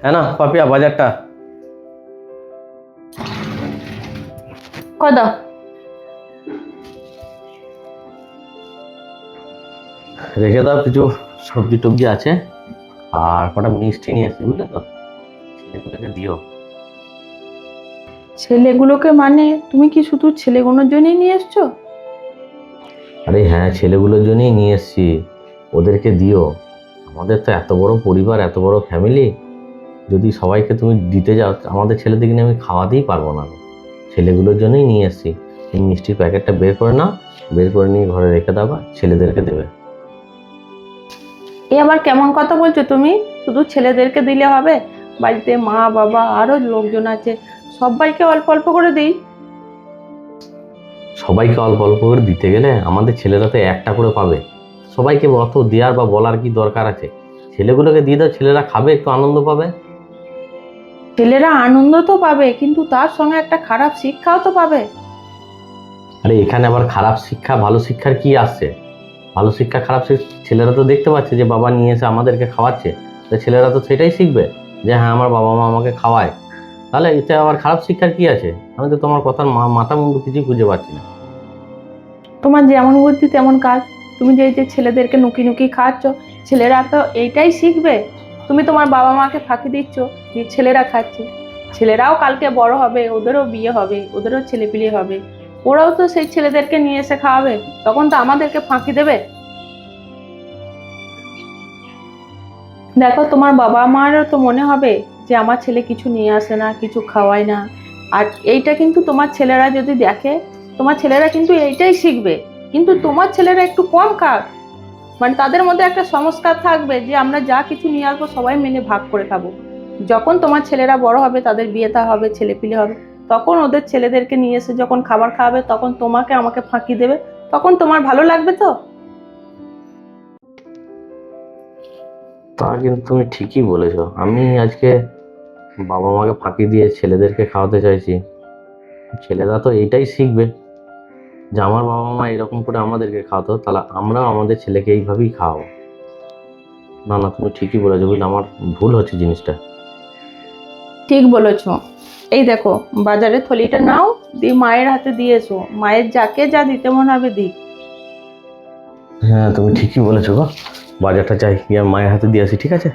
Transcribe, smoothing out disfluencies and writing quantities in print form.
है ना पापिया বাজারটা কত? রেখে দাও, কিছু সবজি টবজি আছে আর কটা মিষ্টি নিয়ে এসেছি, বুঝলে তো, ছেলেগুলোকে দিও। ছেলেগুলোকে মানে তুমি কি শুধু ছেলেগুলোর জন্যই নিয়ে এসছো? আরে হ্যাঁ, ছেলেগুলোর জন্যই নিয়ে এসেছি, ওদেরকে দিও। আমাদের তো এত বড় পরিবার, এত বড় ফ্যামিলি, যদি সবাইকে তুমি দিতে যাও, আমাদের ছেলেদেরকে নিয়ে আমি খাওয়াতেই পারবো না। ছেলেগুলোর জন্যই নিয়ে এসেছি। এই মিষ্টির প্যাকেটটা বের করে নাও, বের করে নিয়ে ঘরে রেখে দাও, ছেলেদেরকে দেবে। এ আবার কেমন কথা বলছো তুমি? শুধু ছেলেদেরকে দিলে হবে? বাড়িতে মা বাবা আরো লোকজন আছে, সবাইকে অল্প অল্প করে দিই। সবাইকে অল্প অল্প করে দিতে গেলে আমাদের ছেলেরা তো একটা করে পাবে, সবাইকে অত দেওয়ার বা বলার কি দরকার আছে? ছেলেগুলোকে দিয়ে দাও, ছেলেরা খাবে, একটু আনন্দ পাবে। ছেলেরা আনন্দ তো পাবে, কিন্তু তার সঙ্গে একটা খারাপ শিক্ষাও তো পাবে। আরে এখানে আবার খারাপ শিক্ষা ভালো শিক্ষার কি আসছে? ভালো শিক্ষা খারাপ শিক্ষা ছেলেরা তো দেখতে পাচ্ছে যে বাবা নিয়ে এসে আমাদেরকে খাওয়াচ্ছে, তো ছেলেরা তো সেটাই শিখবে যে হ্যাঁ, আমার বাবা মা আমাকে খাওয়ায়। তাহলে এতে আবার খারাপ শিক্ষার কি আছে? আমি তো তোমার কথার মাথা মুন্ডু কিছুই খুঁজে পাচ্ছি না। তোমার যেমন বুদ্ধি তেমন কাজ। তুমি যে এই যে ছেলেদেরকে নুকি নুকি খাওয়াচ্ছ, ছেলেরা তো এইটাই শিখবে। তুমি তোমার বাবা মাকে ফাঁকি দিচ্ছ যে ছেলেরা খাচ্ছে। ছেলেরাও কালকে বড় হবে, ওদেরও বিয়ে হবে, ওদেরও ছেলেপিলে হবে, ওরাও তো সেই ছেলেদেরকে নিয়ে এসে খাওয়াবে, তখন তো আমাদেরকে ফাঁকি দেবে। দেখো, তোমার বাবা মারও তো মনে হবে যে আমার ছেলে কিছু নিয়ে আসে না, কিছু খাওয়ায় না। আর এইটা কিন্তু তোমার ছেলেরা যদি দেখে, তোমার ছেলেরা কিন্তু এইটাই শিখবে। কিন্তু তোমার ছেলেরা একটু কম খাক, মানে তাদের মধ্যে একটা সংস্কার থাকবে যে আমরা যা কিছু নিয়ে আসবো সবাই মিলে ভাগ করে খাবো। যখন তোমার ছেলেরা বড় হবে, তাদের বিয়ে থা হবে, ছেলেপিলে হবে, তখন ওদের ছেলেদেরকে নিয়ে এসে যখন খাবার খাওয়াবে, তখন তোমাকে আমাকে ফাঁকি দেবে। তখন তোমার ভালো লাগবে তো? তা কিন্তু তুমি ঠিকই বলেছো। আমি আজকে বাবা মাকে ফাঁকি দিয়ে ছেলেদেরকে খাওয়াতে চাইছি, ছেলেরা তো এইটাই শিখবে যে আমার বাবা মা এরকম করে আমাদেরকে খাওয়াতো, তাহলে আমরাও আমাদের ছেলেকে এইভাবেই খাওয়াবো। না না, তুমি ঠিকই বলেছো, বুঝলে আমার ভুল হচ্ছে জিনিসটা। ঠিক বলেছো। এই দেখো, বাজারের থলিটা নাও, দিয়ে মায়ের হাতে দিয়ে এসো। মায়ের যাকে যা দিতে মনে হবে দিক। হ্যাঁ, তুমি ঠিকই বলেছো গো, বাজারটা চাই গিয়ে মায়ের হাতে দিয়ে আসি, ঠিক আছে?